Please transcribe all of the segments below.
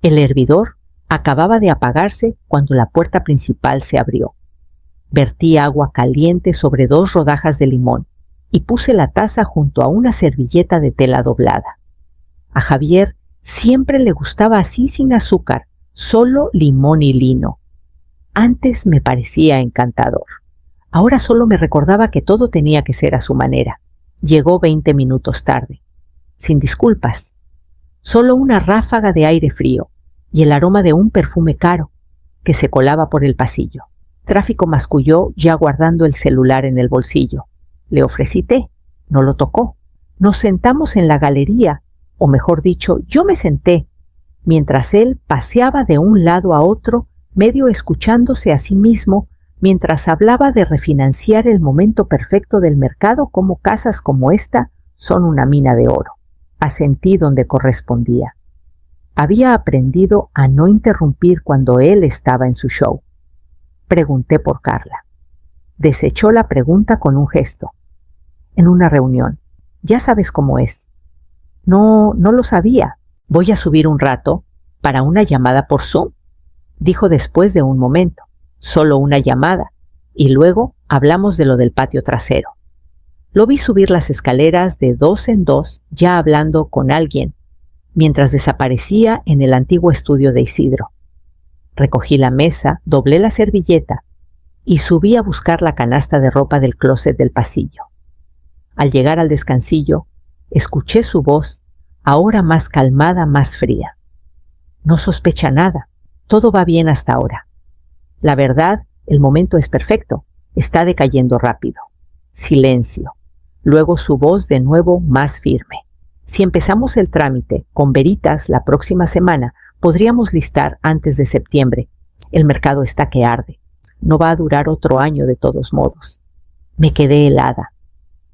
El hervidor acababa de apagarse cuando la puerta principal se abrió. Vertí agua caliente sobre 2 rodajas de limón y puse la taza junto a una servilleta de tela doblada. A Javier siempre le gustaba así sin azúcar, solo limón y lino. Antes me parecía encantador. Ahora solo me recordaba que todo tenía que ser a su manera. Llegó 20 minutos tarde. Sin disculpas. Solo una ráfaga de aire frío y el aroma de un perfume caro que se colaba por el pasillo. Tráfico masculló ya guardando el celular en el bolsillo. Le ofrecí té. No lo tocó. Nos sentamos en la galería, o mejor dicho, yo me senté, mientras él paseaba de un lado a otro, medio escuchándose a sí mismo, mientras hablaba de refinanciar el momento perfecto del mercado, como casas como esta son una mina de oro. Asentí donde correspondía. Había aprendido a no interrumpir cuando él estaba en su show. Pregunté por Carla. Desechó la pregunta con un gesto. En una reunión. Ya sabes cómo es. No lo sabía. Voy a subir un rato para una llamada por Zoom, dijo después de un momento. Solo una llamada, y luego hablamos de lo del patio trasero. Lo vi subir las escaleras de 2 en 2, ya hablando con alguien, mientras desaparecía en el antiguo estudio de Isidro. Recogí la mesa, doblé la servilleta y subí a buscar la canasta de ropa del closet del pasillo. Al llegar al descansillo, escuché su voz, ahora más calmada, más fría. No sospecha nada, todo va bien hasta ahora. La verdad, el momento es perfecto, está decayendo rápido. Silencio. Luego su voz de nuevo más firme. Si empezamos el trámite con Veritas la próxima semana, podríamos listar antes de septiembre. El mercado está que arde. No va a durar otro año de todos modos. Me quedé helada.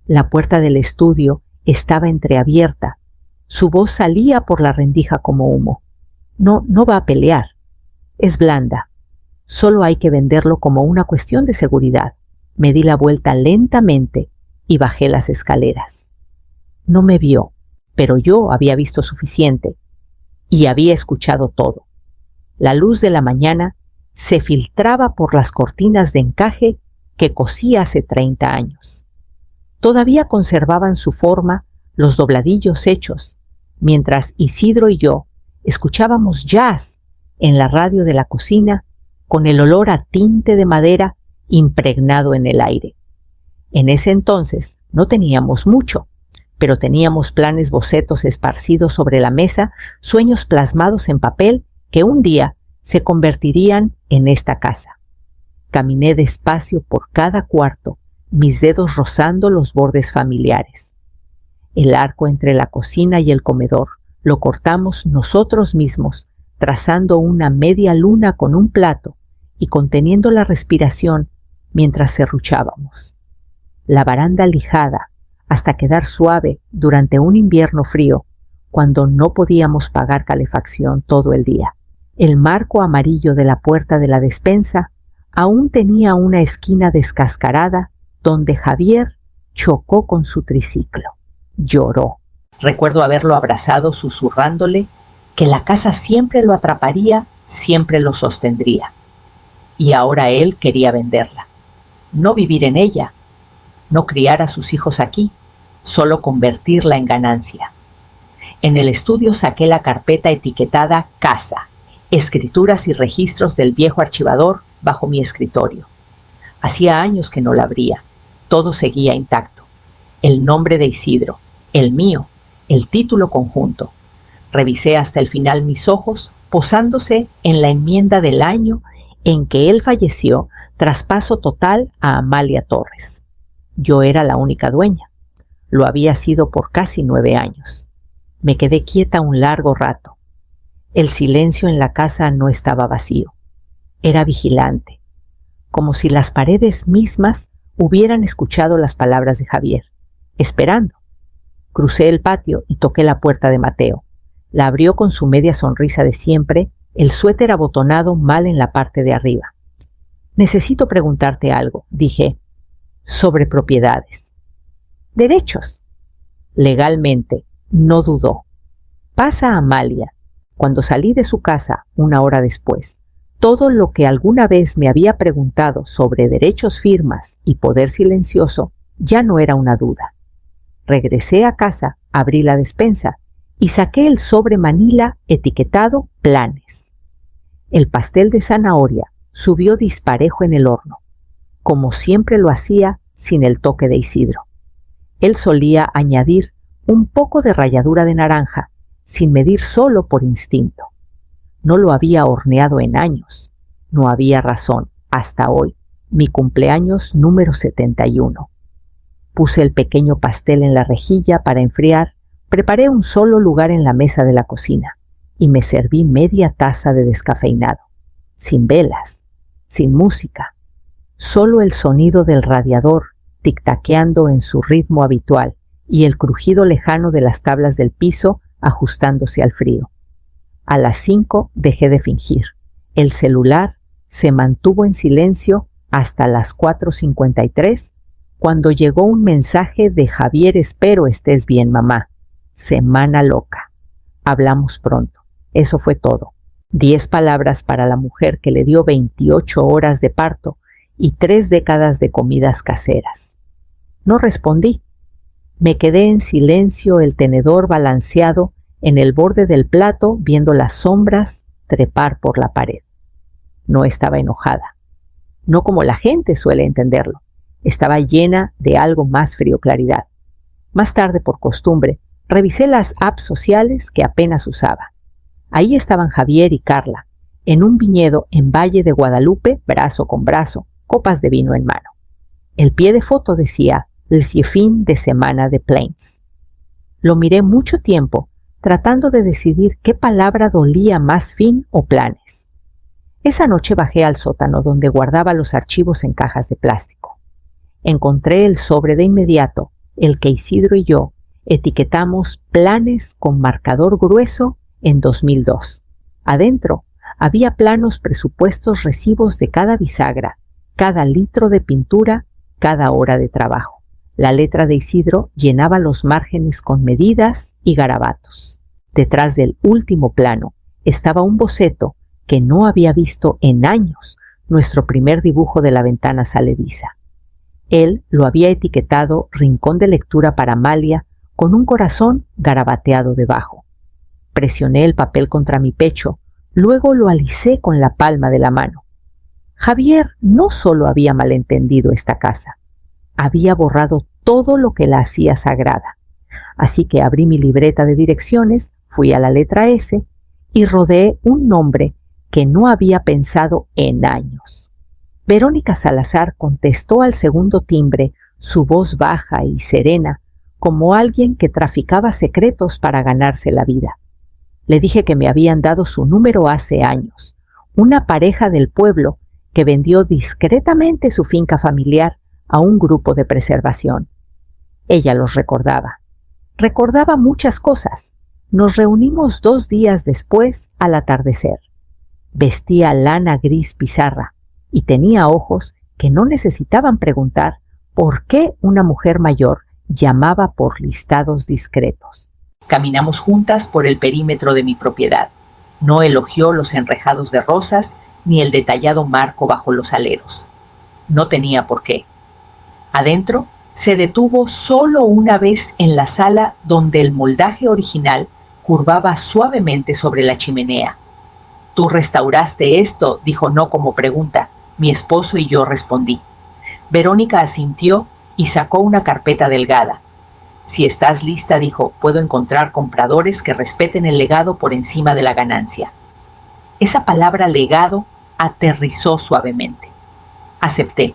La puerta del estudio estaba entreabierta. Su voz salía por la rendija como humo. No va a pelear. Es blanda. Solo hay que venderlo como una cuestión de seguridad. Me di la vuelta lentamente y bajé las escaleras. No me vio, pero yo había visto suficiente y había escuchado todo. La luz de la mañana se filtraba por las cortinas de encaje que cosí hace 30 años. Todavía conservaban su forma los dobladillos hechos, mientras Isidro y yo escuchábamos jazz en la radio de la cocina con el olor a tinte de madera impregnado en el aire. En ese entonces no teníamos mucho, pero teníamos planes bocetos esparcidos sobre la mesa, sueños plasmados en papel que un día se convertirían en esta casa. Caminé despacio por cada cuarto, mis dedos rozando los bordes familiares. El arco entre la cocina y el comedor lo cortamos nosotros mismos, trazando una media luna con un plato y conteniendo la respiración mientras serruchábamos. La baranda lijada hasta quedar suave durante un invierno frío, cuando no podíamos pagar calefacción todo el día. El marco amarillo de la puerta de la despensa aún tenía una esquina descascarada donde Javier chocó con su triciclo. Lloró. Recuerdo haberlo abrazado susurrándole que la casa siempre lo atraparía, siempre lo sostendría. Y ahora él quería venderla. No vivir en ella, no criar a sus hijos aquí, solo convertirla en ganancia. En el estudio saqué la carpeta etiquetada Casa, escrituras y registros del viejo archivador bajo mi escritorio. Hacía años que no la abría. Todo seguía intacto. El nombre de Isidro, el mío, el título conjunto. Revisé hasta el final mis ojos, posándose en la enmienda del año en que él falleció, traspaso total a Amalia Torres. Yo era la única dueña. Lo había sido por casi 9 años. Me quedé quieta un largo rato. El silencio en la casa no estaba vacío. Era vigilante, como si las paredes mismas hubieran escuchado las palabras de Javier, esperando. Crucé el patio y toqué la puerta de Mateo. La abrió con su media sonrisa de siempre, el suéter abotonado mal en la parte de arriba. Necesito preguntarte algo, dije, sobre propiedades. Derechos. Legalmente, no dudó. Pasa a Amalia. Cuando salí de su casa 1 hora después, todo lo que alguna vez me había preguntado sobre derechos firmas y poder silencioso ya no era una duda. Regresé a casa, abrí la despensa y saqué el sobre manila etiquetado planes. El pastel de zanahoria subió disparejo en el horno, como siempre lo hacía sin el toque de Isidro. Él solía añadir un poco de ralladura de naranja, sin medir, solo por instinto. No lo había horneado en años. No había razón, hasta hoy, mi cumpleaños número 71. Puse el pequeño pastel en la rejilla para enfriar, preparé un solo lugar en la mesa de la cocina y me serví media taza de descafeinado, sin velas, sin música, solo el sonido del radiador tic-taqueando en su ritmo habitual y el crujido lejano de las tablas del piso ajustándose al frío. A las 5 dejé de fingir. El celular se mantuvo en silencio hasta las 4:53, cuando llegó un mensaje de Javier: espero estés bien, mamá. Semana loca. Hablamos pronto. Eso fue todo. 10 palabras para la mujer que le dio 28 horas de parto y 3 décadas de comidas caseras. No respondí. Me quedé en silencio, el tenedor balanceado en el borde del plato, viendo las sombras trepar por la pared. No estaba enojada. No como la gente suele entenderlo. Estaba llena de algo más frío-claridad. Más tarde, por costumbre, revisé las apps sociales que apenas usaba. Ahí estaban Javier y Carla, en un viñedo en Valle de Guadalupe, brazo con brazo, copas de vino en mano. El pie de foto decía el fin de semana de Plains. Lo miré mucho tiempo, tratando de decidir qué palabra dolía más, fin o planes. Esa noche bajé al sótano donde guardaba los archivos en cajas de plástico. Encontré el sobre de inmediato, el que Isidro y yo etiquetamos planes con marcador grueso en 2002. Adentro había planos, presupuestos, recibos de cada bisagra, cada litro de pintura, cada hora de trabajo. La letra de Isidro llenaba los márgenes con medidas y garabatos. Detrás del último plano estaba un boceto que no había visto en años, nuestro primer dibujo de la ventana salediza. Él lo había etiquetado rincón de lectura para Amalia, con un corazón garabateado debajo. Presioné el papel contra mi pecho, luego lo alicé con la palma de la mano. Javier no solo había malentendido esta casa, había borrado todo lo que la hacía sagrada. Así que abrí mi libreta de direcciones, fui a la letra S y rodeé un nombre que no había pensado en años. Verónica Salazar contestó al segundo timbre, su voz baja y serena, como alguien que traficaba secretos para ganarse la vida. Le dije que me habían dado su número hace años, una pareja del pueblo que vendió discretamente su finca familiar a un grupo de preservación. Ella los recordaba. Recordaba muchas cosas. Nos reunimos 2 días después, al atardecer. Vestía lana gris pizarra y tenía ojos que no necesitaban preguntar por qué una mujer mayor llamaba por listados discretos. Caminamos juntas por el perímetro de mi propiedad. No elogió los enrejados de rosas ni el detallado marco bajo los aleros. No tenía por qué. Adentro se detuvo solo una vez en la sala donde el moldaje original curvaba suavemente sobre la chimenea. «¿Tú restauraste esto?», dijo no como pregunta. Mi esposo y yo respondí. Verónica asintió y sacó una carpeta delgada. «Si estás lista», dijo, «puedo encontrar compradores que respeten el legado por encima de la ganancia». Esa palabra legado aterrizó suavemente. Acepté.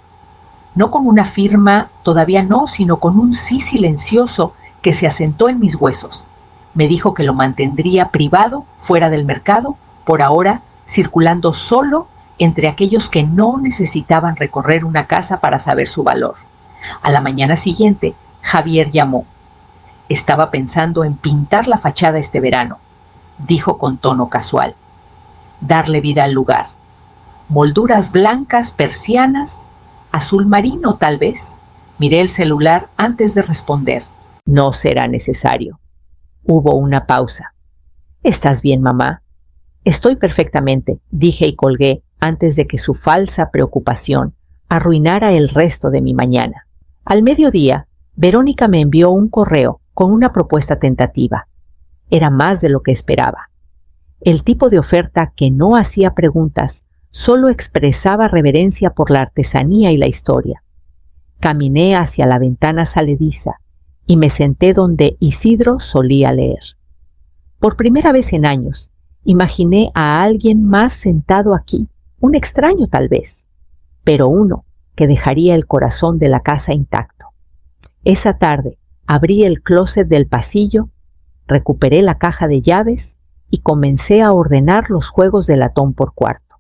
No con una firma, todavía no, sino con un sí silencioso que se asentó en mis huesos. Me dijo que lo mantendría privado, fuera del mercado, por ahora circulando solo entre aquellos que no necesitaban recorrer una casa para saber su valor. A la mañana siguiente, Javier llamó. «Estaba pensando en pintar la fachada este verano», dijo con tono casual. «Darle vida al lugar. Molduras blancas, persianas, azul marino tal vez». Miré el celular antes de responder. «No será necesario». Hubo una pausa. «¿Estás bien, mamá?», Estoy perfectamente, dije y colgué antes de que su falsa preocupación arruinara el resto de mi mañana. Al mediodía, Verónica me envió un correo con una propuesta tentativa. Era más de lo que esperaba. El tipo de oferta que no hacía preguntas, solo expresaba reverencia por la artesanía y la historia. Caminé hacia la ventana salediza y me senté donde Isidro solía leer. Por primera vez en años, imaginé a alguien más sentado aquí, un extraño tal vez, pero uno que dejaría el corazón de la casa intacto. Esa tarde abrí el closet del pasillo, recuperé la caja de llaves y comencé a ordenar los juegos de latón por cuarto.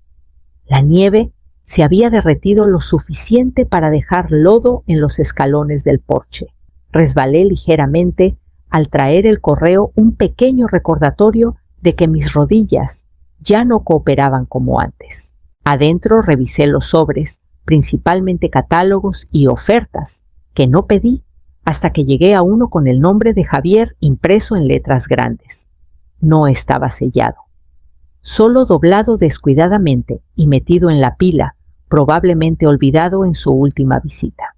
La nieve se había derretido lo suficiente para dejar lodo en los escalones del porche. Resbalé ligeramente al traer el correo un pequeño recordatorio de que mis rodillas ya no cooperaban como antes. Adentro revisé los sobres, principalmente catálogos y ofertas, que no pedí hasta que llegué a uno con el nombre de Javier impreso en letras grandes. No estaba sellado. Solo doblado descuidadamente y metido en la pila, probablemente olvidado en su última visita.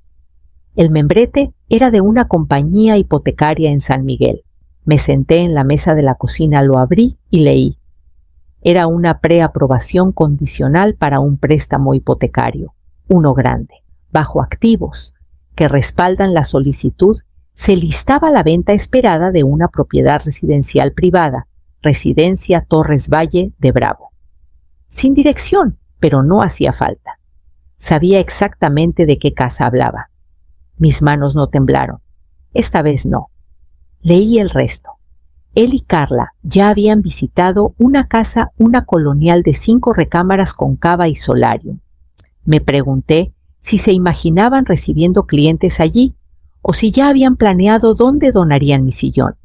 El membrete era de una compañía hipotecaria en San Miguel. Me senté en la mesa de la cocina, lo abrí y leí. Era una preaprobación condicional para un préstamo hipotecario, uno grande, bajo activos, que respaldan la solicitud. Se listaba la venta esperada de una propiedad residencial privada, Residencia Torres Valle de Bravo. Sin dirección, pero no hacía falta. Sabía exactamente de qué casa hablaba. Mis manos no temblaron. Esta vez no. Leí el resto. Él y Carla ya habían visitado una colonial de 5 recámaras con cava y solarium. Me pregunté si se imaginaban recibiendo clientes allí o si ya habían planeado dónde donarían mi sillón.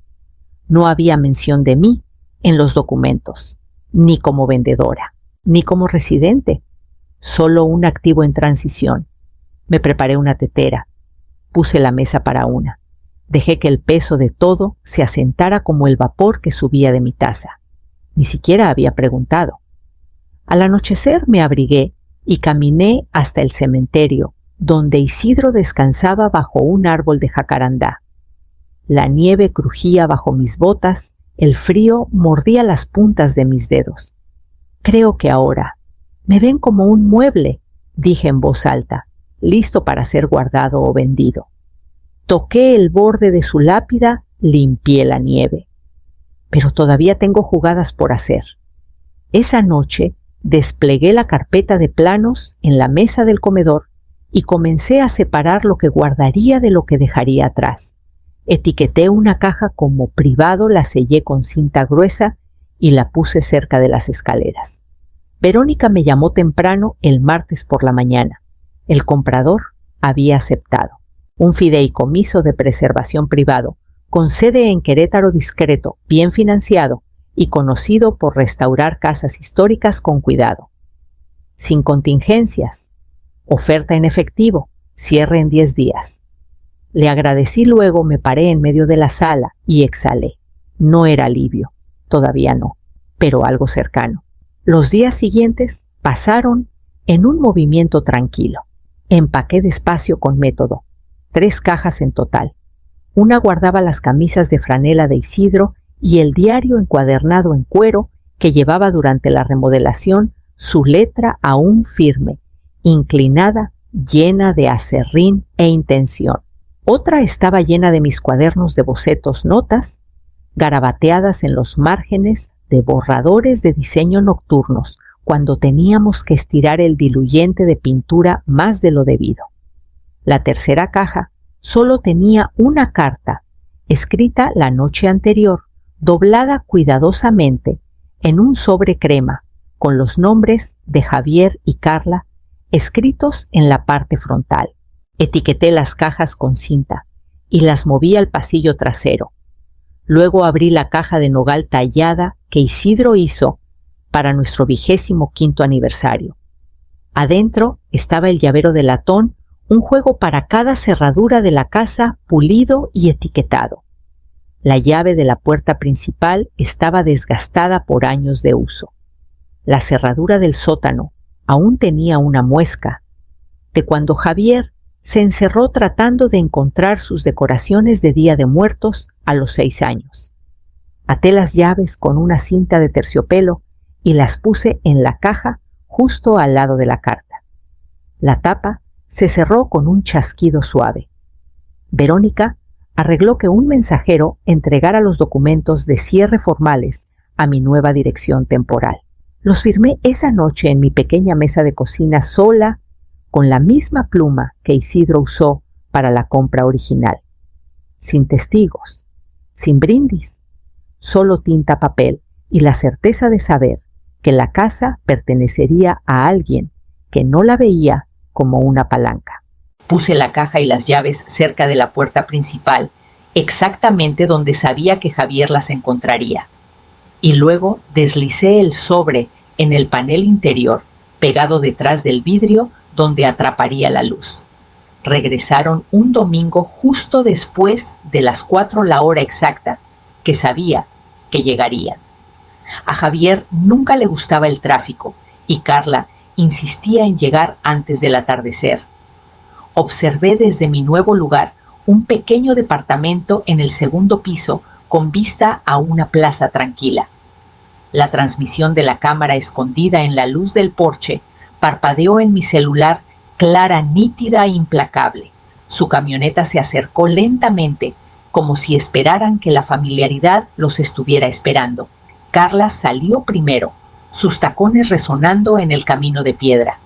No había mención de mí en los documentos, ni como vendedora, ni como residente, solo un activo en transición. Me preparé una tetera, puse la mesa para una, dejé que el peso de todo se asentara como el vapor que subía de mi taza. Ni siquiera había preguntado. Al anochecer me abrigué y caminé hasta el cementerio, donde Isidro descansaba bajo un árbol de jacarandá. La nieve crujía bajo mis botas, el frío mordía las puntas de mis dedos. Creo que ahora me ven como un mueble, dije en voz alta, listo para ser guardado o vendido. Toqué el borde de su lápida, limpié la nieve. Pero todavía tengo jugadas por hacer. Esa noche desplegué la carpeta de planos en la mesa del comedor y comencé a separar lo que guardaría de lo que dejaría atrás. Etiqueté una caja como privado, la sellé con cinta gruesa y la puse cerca de las escaleras. Verónica me llamó temprano el martes por la mañana. El comprador había aceptado. Un fideicomiso de preservación privado, con sede en Querétaro discreto, bien financiado y conocido por restaurar casas históricas con cuidado. Sin contingencias. Oferta en efectivo. Cierre en 10 días. Le agradecí, luego me paré en medio de la sala y exhalé. No era alivio, todavía no, pero algo cercano. Los días siguientes pasaron en un movimiento tranquilo. Empaqué despacio con método. 3 cajas en total. Una guardaba las camisas de franela de Isidro y el diario encuadernado en cuero que llevaba durante la remodelación, su letra aún firme, inclinada, llena de aserrín e intención. Otra estaba llena de mis cuadernos de bocetos, notas, garabateadas en los márgenes de borradores de diseño nocturnos, cuando teníamos que estirar el diluyente de pintura más de lo debido. La tercera caja solo tenía una carta, escrita la noche anterior, doblada cuidadosamente en un sobre crema, con los nombres de Javier y Carla escritos en la parte frontal. Etiqueté las cajas con cinta y las moví al pasillo trasero. Luego abrí la caja de nogal tallada que Isidro hizo para nuestro 25º aniversario. Adentro estaba el llavero de latón, un juego para cada cerradura de la casa, pulido y etiquetado. La llave de la puerta principal estaba desgastada por años de uso. La cerradura del sótano aún tenía una muesca de cuando Javier se encerró tratando de encontrar sus decoraciones de Día de Muertos a los 6 años. Até las llaves con una cinta de terciopelo y las puse en la caja justo al lado de la carta. La tapa se cerró con un chasquido suave. Verónica arregló que un mensajero entregara los documentos de cierre formales a mi nueva dirección temporal. Los firmé esa noche en mi pequeña mesa de cocina sola, con la misma pluma que Isidro usó para la compra original. Sin testigos, sin brindis, solo tinta, papel y la certeza de saber que la casa pertenecería a alguien que no la veía como una palanca. Puse la caja y las llaves cerca de la puerta principal, exactamente donde sabía que Javier las encontraría. Y luego deslicé el sobre en el panel interior, pegado detrás del vidrio donde atraparía la luz. Regresaron un domingo justo después de las 4, la hora exacta que sabía que llegarían. A Javier nunca le gustaba el tráfico y Carla insistía en llegar antes del atardecer. Observé desde mi nuevo lugar un pequeño departamento en el segundo piso con vista a una plaza tranquila. La transmisión de la cámara escondida en la luz del porche parpadeó en mi celular, clara, nítida e implacable. Su camioneta se acercó lentamente, como si esperaran que la familiaridad los estuviera esperando. Carla salió primero, sus tacones resonando en el camino de piedra.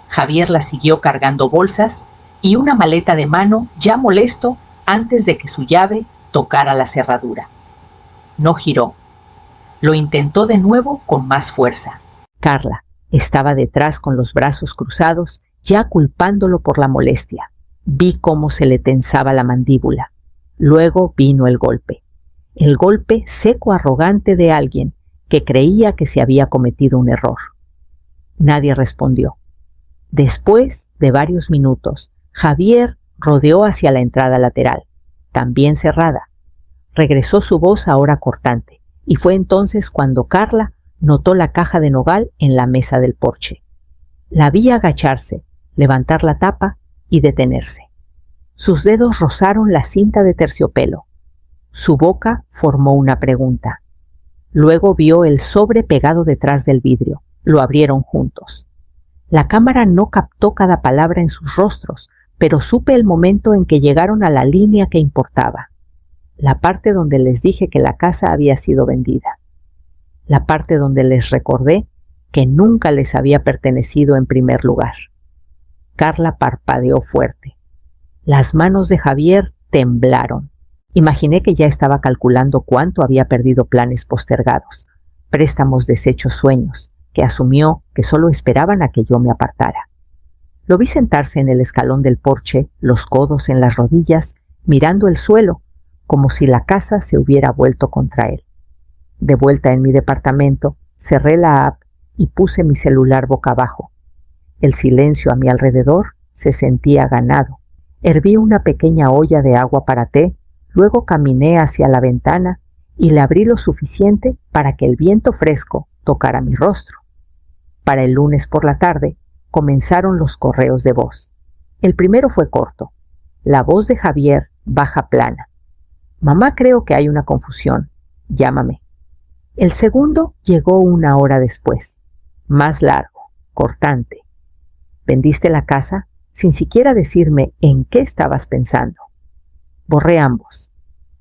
Javier la siguió cargando bolsas y una maleta de mano, ya molesto, antes de que su llave tocara la cerradura. No giró. Lo intentó de nuevo con más fuerza. Carla estaba detrás con los brazos cruzados, ya culpándolo por la molestia. Vi cómo se le tensaba la mandíbula. Luego vino el golpe seco, arrogante de alguien que creía que se había cometido un error. Nadie respondió. Después de varios minutos, Javier rodeó hacia la entrada lateral, también cerrada. Regresó su voz ahora cortante, y fue entonces cuando Carla notó la caja de nogal en la mesa del porche. La vi agacharse, levantar la tapa y detenerse. Sus dedos rozaron la cinta de terciopelo. Su boca formó una pregunta. Luego vio el sobre pegado detrás del vidrio. Lo abrieron juntos. La cámara no captó cada palabra en sus rostros, pero supe el momento en que llegaron a la línea que importaba. La parte donde les dije que la casa había sido vendida. La parte donde les recordé que nunca les había pertenecido en primer lugar. Carla parpadeó fuerte. Las manos de Javier temblaron. Imaginé que ya estaba calculando cuánto había perdido planes postergados, préstamos deshechos, sueños, que asumió que solo esperaban a que yo me apartara. Lo vi sentarse en el escalón del porche, los codos en las rodillas, mirando el suelo, como si la casa se hubiera vuelto contra él. De vuelta en mi departamento, cerré la app y puse mi celular boca abajo. El silencio a mi alrededor se sentía ganado. Herví una pequeña olla de agua para té, luego caminé hacia la ventana y la abrí lo suficiente para que el viento fresco tocara mi rostro. Para el lunes por la tarde comenzaron los correos de voz. El primero fue corto. La voz de Javier, baja, plana. Mamá, creo que hay una confusión. Llámame. El segundo llegó 1 hora después. Más largo, cortante. ¿Vendiste la casa? Sin siquiera decirme en qué estabas pensando. Borré ambos.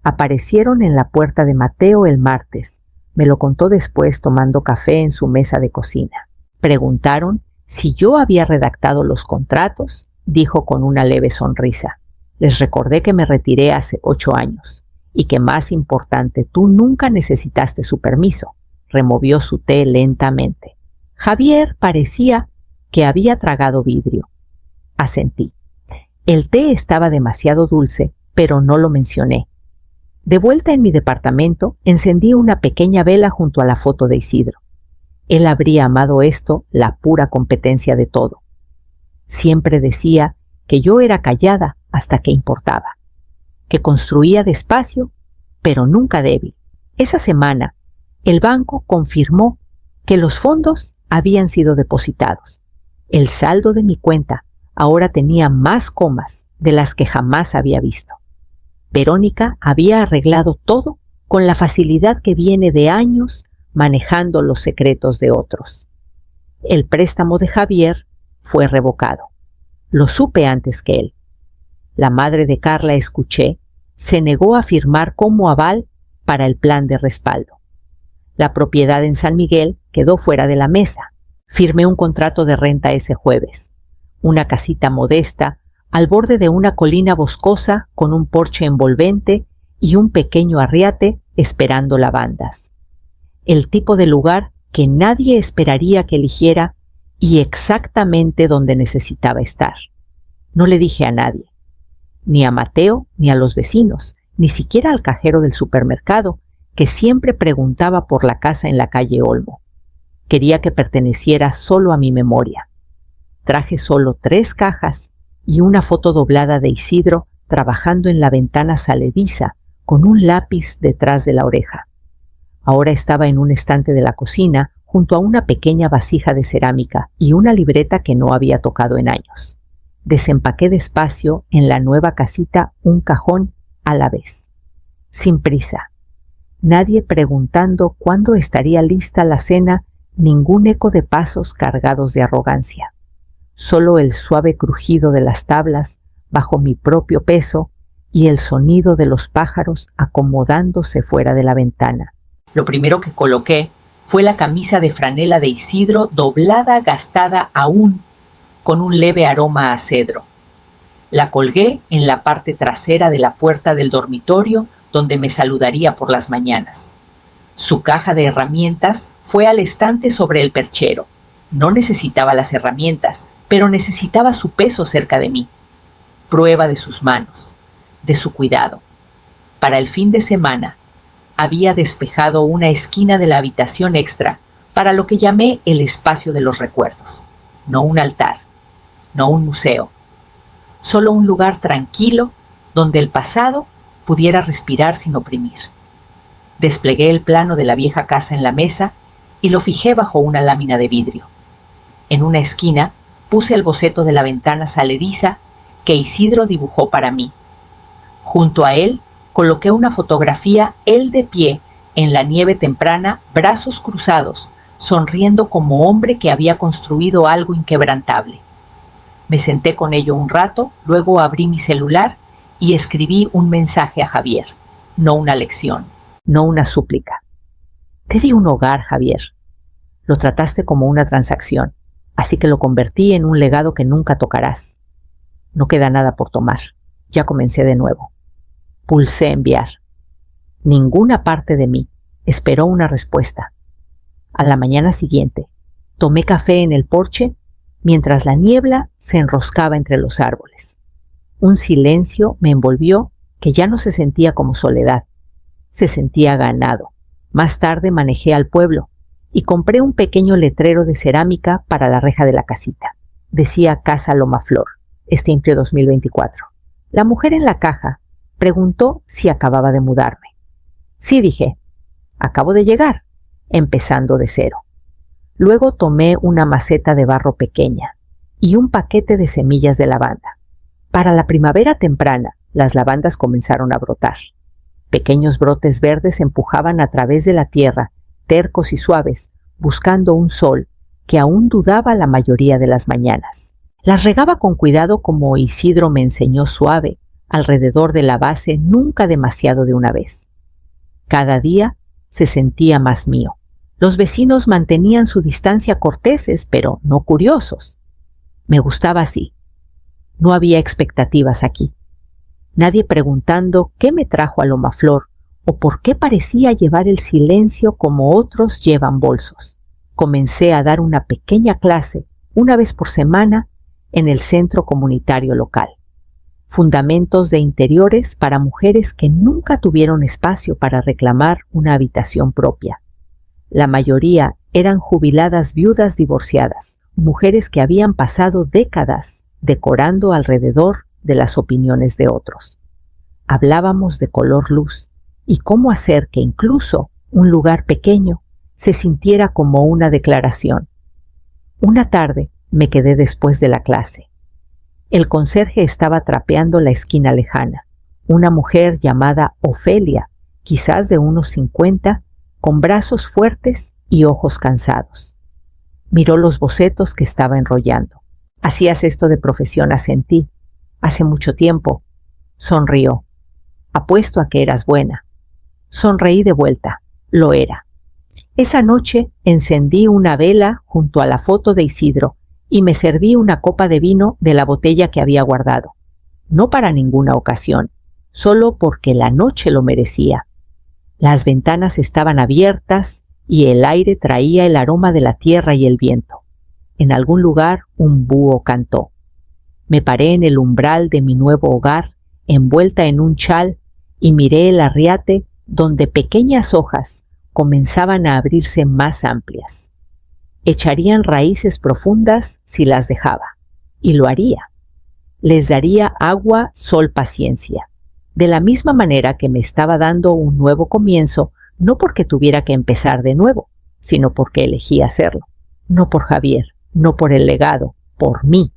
Aparecieron en la puerta de Mateo el martes. Me lo contó después tomando café en su mesa de cocina. Preguntaron si yo había redactado los contratos, dijo con una leve sonrisa. Les recordé que me retiré hace 8 años y que, más importante, tú nunca necesitaste su permiso. Removió su té lentamente. Javier parecía que había tragado vidrio. Asentí. El té estaba demasiado dulce, pero no lo mencioné. De vuelta en mi departamento, encendí una pequeña vela junto a la foto de Isidro. Él habría amado esto, la pura competencia de todo. Siempre decía que yo era callada hasta que importaba, que construía despacio, pero nunca débil. Esa semana, el banco confirmó que los fondos habían sido depositados. El saldo de mi cuenta ahora tenía más comas de las que jamás había visto. Verónica había arreglado todo con la facilidad que viene de años manejando los secretos de otros. El préstamo de Javier fue revocado. Lo supe antes que él. La madre de Carla, escuché, se negó a firmar como aval para el plan de respaldo. La propiedad en San Miguel quedó fuera de la mesa. Firmé un contrato de renta ese jueves. Una casita modesta al borde de una colina boscosa con un porche envolvente y un pequeño arriate esperando lavandas. El tipo de lugar que nadie esperaría que eligiera y exactamente donde necesitaba estar. No le dije a nadie, ni a Mateo ni a los vecinos, ni siquiera al cajero del supermercado, que siempre preguntaba por la casa en la calle Olmo. Quería que perteneciera solo a mi memoria. Traje solo 3 cajas y una foto doblada de Isidro trabajando en la ventana salediza con un lápiz detrás de la oreja. Ahora estaba en un estante de la cocina junto a una pequeña vasija de cerámica y una libreta que no había tocado en años. Desempaqué despacio en la nueva casita un cajón a la vez. Sin prisa. Nadie preguntando cuándo estaría lista la cena, ningún eco de pasos cargados de arrogancia. Solo el suave crujido de las tablas bajo mi propio peso y el sonido de los pájaros acomodándose fuera de la ventana. Lo primero que coloqué fue la camisa de franela de Isidro doblada, gastada aún, con un leve aroma a cedro. La colgué en la parte trasera de la puerta del dormitorio donde me saludaría por las mañanas. Su caja de herramientas fue al estante sobre el perchero. No necesitaba las herramientas, pero necesitaba su peso cerca de mí. Prueba de sus manos, de su cuidado. Para el fin de semana, había despejado una esquina de la habitación extra para lo que llamé el espacio de los recuerdos. No un altar, no un museo, solo un lugar tranquilo donde el pasado pudiera respirar sin oprimir. Desplegué el plano de la vieja casa en la mesa y lo fijé bajo una lámina de vidrio. En una esquina puse el boceto de la ventana salediza que Isidro dibujó para mí. Junto a él coloqué una fotografía, él de pie, en la nieve temprana, brazos cruzados, sonriendo como hombre que había construido algo inquebrantable. Me senté con ello un rato, luego abrí mi celular y escribí un mensaje a Javier, no una lección, no una súplica. Te di un hogar, Javier. Lo trataste como una transacción, así que lo convertí en un legado que nunca tocarás. No queda nada por tomar. Ya comencé de nuevo. Pulsé enviar. Ninguna parte de mí esperó una respuesta. A la mañana siguiente, tomé café en el porche mientras la niebla se enroscaba entre los árboles. Un silencio me envolvió que ya no se sentía como soledad. Se sentía ganado. Más tarde manejé al pueblo y compré un pequeño letrero de cerámica para la reja de la casita. Decía Casa Lomaflor, Estimpio 2024. La mujer en la caja preguntó si acababa de mudarme. Sí, dije. Acabo de llegar, empezando de cero. Luego tomé una maceta de barro pequeña y un paquete de semillas de lavanda. Para la primavera temprana, las lavandas comenzaron a brotar. Pequeños brotes verdes empujaban a través de la tierra, tercos y suaves, buscando un sol que aún dudaba la mayoría de las mañanas. Las regaba con cuidado como Isidro me enseñó, suave, alrededor de la base, nunca demasiado de una vez. Cada día se sentía más mío. Los vecinos mantenían su distancia corteses, pero no curiosos. Me gustaba así. No había expectativas aquí. Nadie preguntando qué me trajo a Lomaflor o por qué parecía llevar el silencio como otros llevan bolsos. Comencé a dar una pequeña clase, una vez por semana, en el centro comunitario local. Fundamentos de interiores para mujeres que nunca tuvieron espacio para reclamar una habitación propia. La mayoría eran jubiladas viudas divorciadas, mujeres que habían pasado décadas decorando alrededor de las opiniones de otros. Hablábamos de color luz y cómo hacer que incluso un lugar pequeño se sintiera como una declaración. Una tarde me quedé después de la clase. El conserje estaba trapeando la esquina lejana. Una mujer llamada Ofelia, quizás de unos 50, con brazos fuertes y ojos cansados. Miró los bocetos que estaba enrollando. «Hacías esto de profesión», asentí. «Hace mucho tiempo». Sonrió. «Apuesto a que eras buena». Sonreí de vuelta. Lo era. Esa noche encendí una vela junto a la foto de Isidro y me serví una copa de vino de la botella que había guardado. No para ninguna ocasión, solo porque la noche lo merecía. Las ventanas estaban abiertas y el aire traía el aroma de la tierra y el viento. En algún lugar un búho cantó. Me paré en el umbral de mi nuevo hogar, envuelta en un chal, y miré el arriate donde pequeñas hojas comenzaban a abrirse más amplias. Echarían raíces profundas si las dejaba, y lo haría. Les daría agua, sol, paciencia, de la misma manera que me estaba dando un nuevo comienzo, no porque tuviera que empezar de nuevo, sino porque elegí hacerlo. No por Javier, no por el legado, por mí.